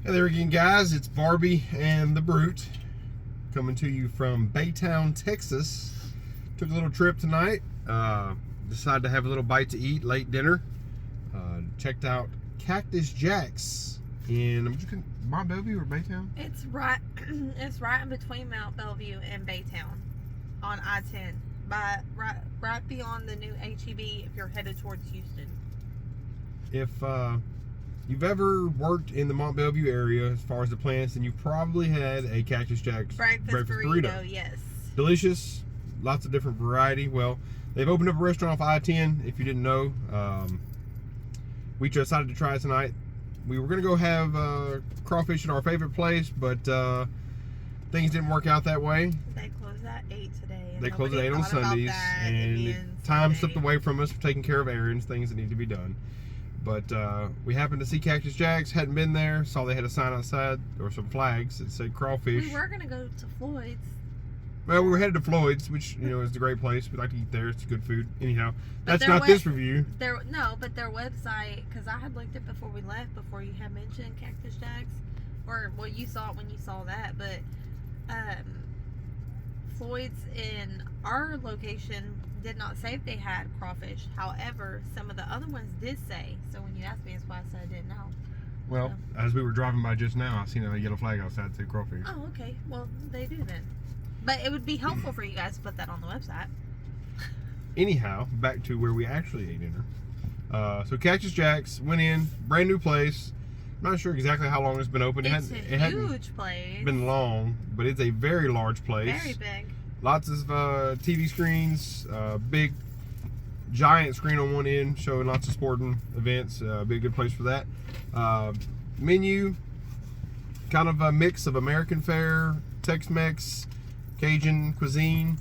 Hey there again, guys. It's Barbie and the Brute coming to you from Baytown, Texas. Took a little trip tonight. Decided to have a little bite to eat, late dinner. Checked out Cactus Jack's in Mount Bellevue or Baytown? It's right in between Mount Bellevue and Baytown on I-10, right beyond the new HEB if you're headed towards Houston. If you've ever worked in the Mont Bellevue area as far as the plants, then you've probably had a Cactus Jack's breakfast burrito. Yes. Delicious, lots of different variety. Well, they've opened up a restaurant off I-10, if you didn't know. We decided to try it tonight. We were going to go have crawfish at our favorite place, but things didn't work out that way. They closed at 8 today. They closed at 8 on Sundays, and time slipped away from us for taking care of errands, things that need to be done. But we happened to see Cactus Jack's, hadn't been there, saw they had a sign outside, or some flags that said crawfish. We were going to go to Floyd's. Well, we were headed to Floyd's, which, you know, is a great place. We like to eat there. It's good food. Anyhow, But that's not this review. But their website, because I had looked it before we left, before you had mentioned Cactus Jack's, or, well, you saw it when you saw that, but Floyd's in our location did not say if they had crawfish. However, some of the other ones did say. So when you asked me, that's why I said I didn't know. Well, as we were driving by just now, I seen a yellow flag outside that said crawfish. Oh, okay. Well, they do then. But it would be helpful for you guys to put that on the website. Anyhow, back to where we actually ate dinner. So Cactus Jack's, went in, brand new place. I'm not sure exactly how long it's been open. It's a huge place. Been long, but it's a very large place. Very big. Lots of TV screens, big giant screen on one end showing lots of sporting events. Be a good place for that. Menu, kind of a mix of American fare, Tex-Mex, Cajun cuisine.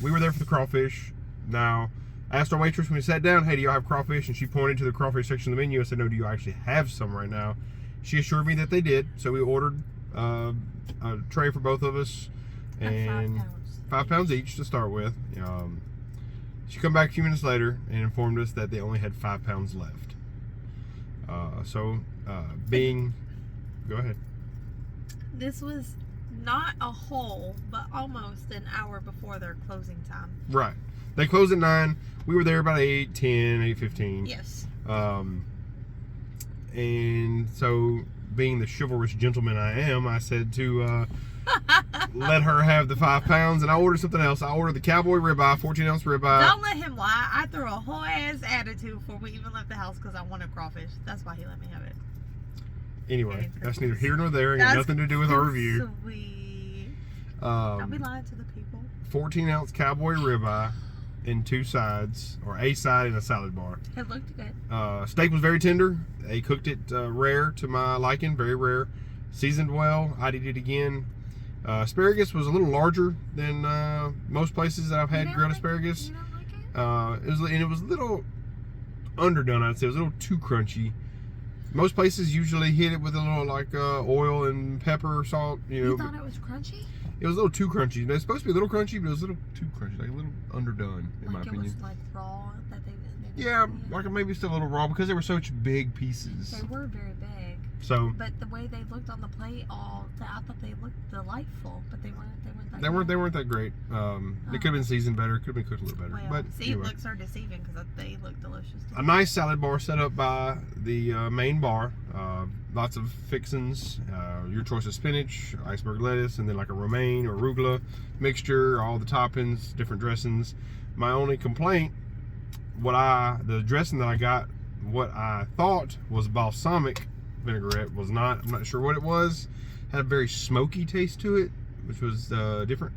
We were there for the crawfish. Now, I asked our waitress when we sat down, hey, do y'all have crawfish? And she pointed to the crawfish section of the menu. I said, no, do you actually have some right now? She assured me that they did. So we ordered a tray for both of us. And 5 pounds each to start with. She come back a few minutes later and informed us that they only had 5 pounds left. Go ahead. This was not a whole, but almost an hour before their closing time. Right. They closed at 9. We were there about 8:10, 8:15. Yes. And so, being the chivalrous gentleman I am, I said to let her have the 5 pounds, and I ordered something else. I ordered the cowboy ribeye, 14-ounce ribeye. Don't let him lie. I threw a whole ass attitude before we even left the house because I wanted crawfish. That's why he let me have it. Anyway, that's neither here nor there. It got nothing to do with our review. Sweet. Don't be lying to the people. 14-ounce cowboy ribeye in 2 sides, or a side and a salad bar. It looked good. Steak was very tender. They cooked it rare to my liking, very rare. Seasoned well. I did it again. Asparagus was a little larger than most places that I've had grilled asparagus. You don't like it? It was a little underdone, I'd say. It was a little too crunchy. Most places usually hit it with a little like oil and pepper, salt. You thought it was crunchy? It was a little too crunchy. It's supposed to be a little crunchy, but it was a little too crunchy, like a little underdone, in my opinion. It was like raw that they yeah, like maybe still a little raw because they were such big pieces. They were very big. So, but the way they looked on the plate, I thought they looked delightful, but they weren't. They weren't that great. They could have been seasoned better. Could have been cooked a little better. Well, but anyway. Looks are deceiving because they look delicious. A nice salad bar set up by the main bar. Lots of fixins. Your choice of spinach, iceberg lettuce, and then like a romaine or arugula mixture. All the toppings, different dressings. My only complaint, the dressing that I got, what I thought was balsamic vinaigrette was not. I'm not sure what it was. Had a very smoky taste to it, which was different.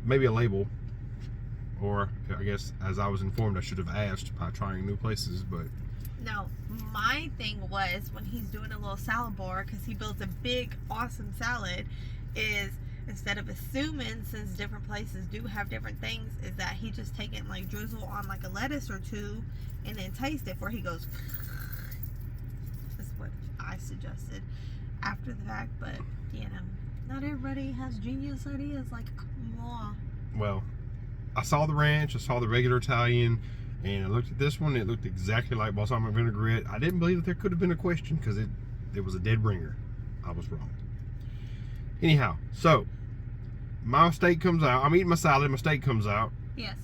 Maybe a label, or I guess as I was informed, I should have asked by trying new places. But no, my thing was when he's doing a little salad bar, because he builds a big, awesome salad, is instead of assuming, since different places do have different things, is that he just taking like drizzle on like a lettuce or two and then taste it before he goes. That's what I suggested after the fact, but not everybody has genius ideas like moi. Well, I saw the ranch, I saw the regular Italian, And I looked at this one. It looked exactly like balsamic vinaigrette. I didn't believe that there could have been a question because it was a dead ringer. I was wrong. Anyhow, so my steak comes out. I'm eating my salad. My steak comes out. Yes.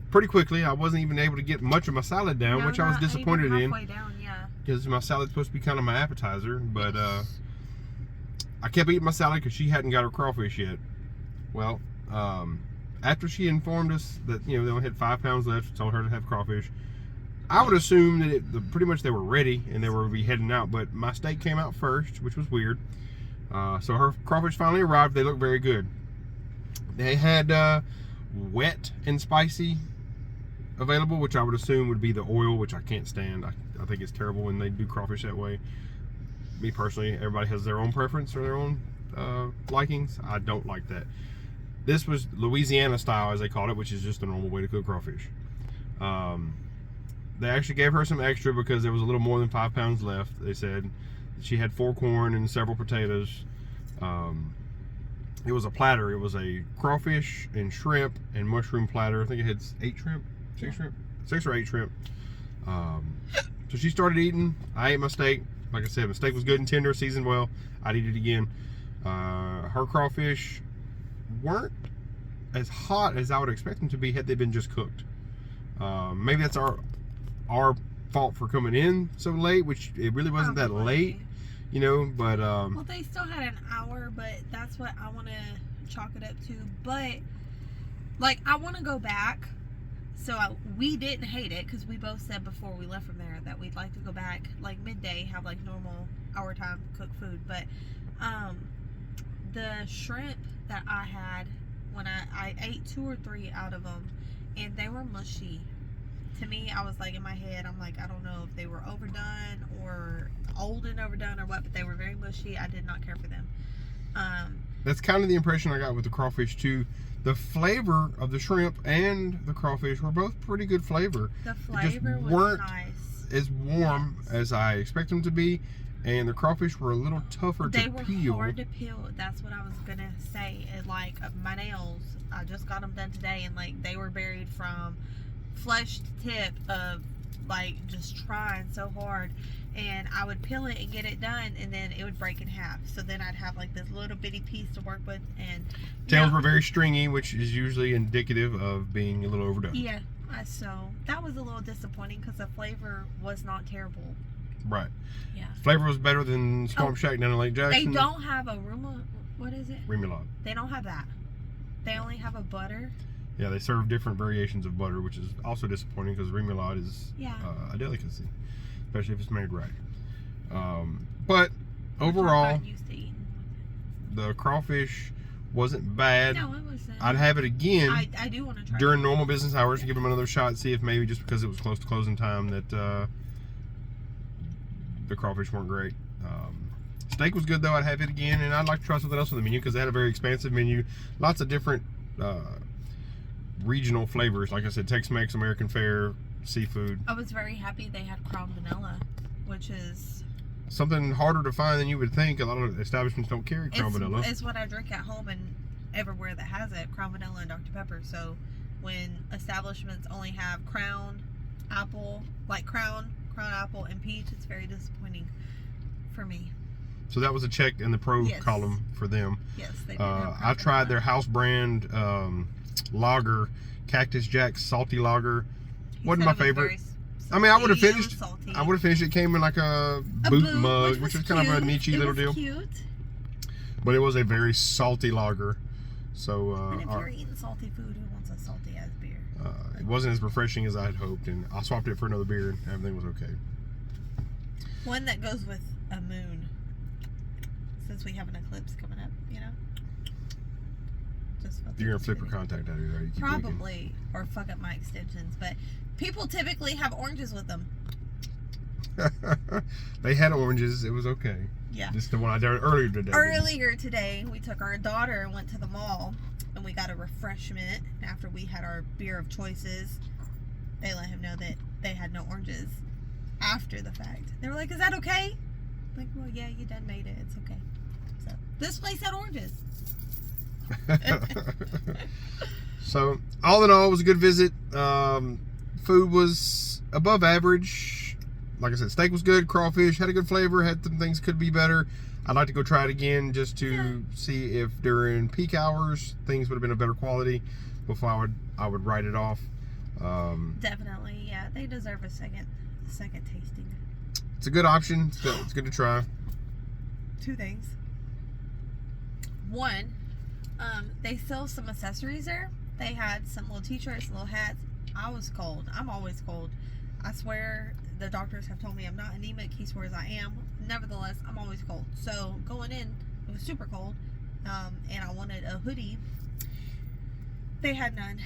Pretty quickly. I wasn't even able to get much of my salad down, which I was disappointed in. Down, yeah. Because my salad's supposed to be kind of my appetizer. But I kept eating my salad because she hadn't got her crawfish yet. Well, after she informed us that, they only had 5 pounds left, told her to have crawfish, I would assume that pretty much they were ready and they were be heading out. But my steak came out first, which was weird. So her crawfish finally arrived. They looked very good. They had wet and spicy available, which I would assume would be the oil, which I can't stand. I think it's terrible when they do crawfish that way. Me personally, everybody has their own preference or their own likings. I don't like that. This was Louisiana style, as they called it, which is just a normal way to cook crawfish. They actually gave her some extra because there was a little more than 5 pounds left. They said she had 4 corn and several potatoes. It was a platter. It was a crawfish and shrimp and mushroom platter. I think it had 8 shrimp, 6 shrimp, 6 or 8 shrimp. So she started eating. I ate my steak. Like I said, my steak was good and tender, seasoned well. I'd eat it again. Her crawfish weren't as hot as I would expect them to be had they been just cooked. Maybe that's our fault for coming in so late, which it really wasn't that late, but well, they still had an hour, but that's what I want to chalk it up to. But like, I want to go back. So we didn't hate it because we both said before we left from there that we'd like to go back like midday, have like normal hour time cook food. But the shrimp that I had, when I ate 2 or 3 out of them, and they were mushy. To me, I was like, in my head, I'm like, I don't know if they were overdone or old and overdone or what, but they were very mushy. I did not care for them. That's kind of the impression I got with the crawfish too. The flavor of the shrimp and the crawfish were both pretty good flavor. The flavor was weren't nice. As warm as I expect them to be, and the crawfish were a little tougher to peel. They were hard to peel. That's what I was gonna say. Like my nails, I just got them done today, and like they were buried from flesh to tip of like just trying so hard. And I would peel it and get it done, and then it would break in half. So then I'd have like this little bitty piece to work with. And tails were very stringy, which is usually indicative of being a little overdone. Yeah, so that was a little disappointing because the flavor was not terrible. Right. Yeah. Flavor was better than Swamp Shack down in Lake Jackson. They don't have a what is it? Remoulade. They don't have that. They only have a butter. Yeah, they serve different variations of butter, which is also disappointing because remoulade is a delicacy, especially if it's made right. But overall, the crawfish wasn't bad. No, it wasn't. I'd have it again. I do want to try during normal business hours to give them another shot, see if maybe just because it was close to closing time that the crawfish weren't great. Steak was good though. I'd have it again, and I'd like to try something else on the menu because they had a very expansive menu, lots of different regional flavors. Like I said, Tex-Mex, American fare, seafood. I was very happy they had Crown Vanilla, which is something harder to find than you would think. A lot of establishments don't carry Crown Vanilla. It's what I drink at home and everywhere that has it, Crown Vanilla and Dr. Pepper. So when establishments only have Crown, Apple, like Crown Apple, and Peach, it's very disappointing for me. So that was a check in the pro column for them. Yes, they did. I tried their house brand lager, Cactus Jack salty lager. Wasn't my favorite. I mean, I would have finished. I would have finished. It came in like a boot mug, which was kind of a niche little deal. Cute. But it was a very salty lager. So and if you're eating salty food, who wants a salty ass beer? It wasn't as refreshing as I had hoped, and I swapped it for another beer, and everything was okay. One that goes with a moon, since we have an eclipse coming up, Just you're gonna flip your contact out of here. Probably, or fuck up my extensions, but people typically have oranges with them. They had oranges. It was okay. Yeah. Just the one I did earlier today. Earlier today, we took our daughter and went to the mall, and we got a refreshment. After we had our beer of choices, they let him know that they had no oranges after the fact. They were like, "Is that okay?" I'm like, well, yeah, you done made it. It's okay. So this place had oranges. So all in all, it was a good visit. Food was above average. Like I said, steak was good, crawfish had a good flavor, had some things could be better. I'd like to go try it again just to see if during peak hours things would have been a better quality before I would write it off. Definitely, yeah. They deserve a second tasting. It's a good option. It's good to try. Two things. One, they sell some accessories there. They had some little t-shirts, little hats. I was cold. I'm always cold. I swear the doctors have told me I'm not anemic. He swears I am. Nevertheless, I'm always cold. So going in, it was super cold, and I wanted a hoodie. They had none,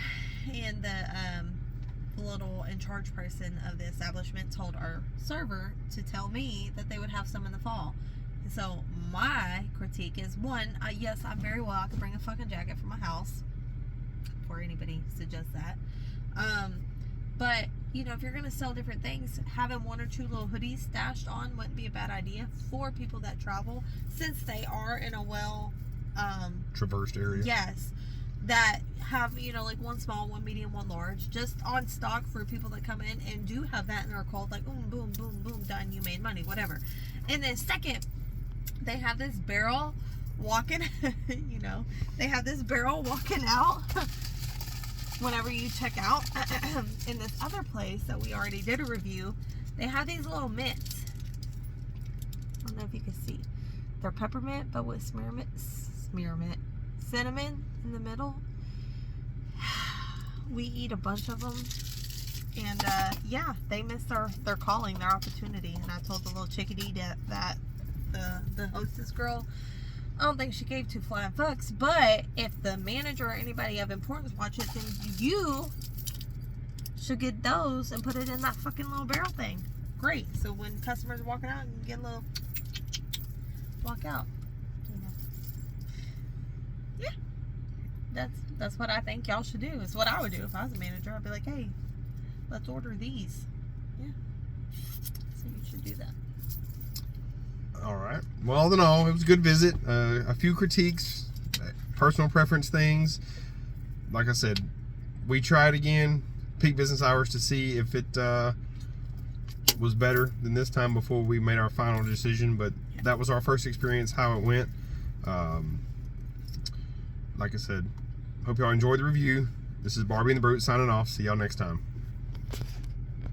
and the little in charge person of the establishment told our server to tell me that they would have some in the fall. And so my critique is, one, yes, I'm very well. I could bring a fucking jacket from my house before anybody suggests that. But you know, if you're gonna sell different things, having one or two little hoodies stashed on wouldn't be a bad idea for people that travel, since they are in a well traversed area. Yes, that have, you know, like one small, one medium, one large, just on stock for people that come in and do have that and are cold, like boom, boom, boom, boom, done, you made money, whatever. And then second, they have this barrel walking, you know, they have this barrel walking out whenever you check out. In this other place that we already did a review, they have these little mints. I don't know if you can see. They're peppermint, but with cinnamon in the middle. We eat a bunch of them, and yeah, they missed their calling, their opportunity. And I told the little chickadee that the hostess girl, I don't think she gave two flying fucks, but if the manager or anybody of importance watches, then you should get those and put it in that fucking little barrel thing. Great. So when customers are walking out, you get a little walk out. You know. Yeah. That's what I think y'all should do. It's what I would do if I was a manager. I'd be like, hey, let's order these. Yeah. So you should do that. All right. Well, all in all, it was a good visit. A few critiques, personal preference things. Like I said, we tried again, peak business hours, to see if it was better than this time before we made our final decision. But that was our first experience, how it went. Like I said, hope y'all enjoyed the review. This is Barbie and the Brute signing off. See y'all next time.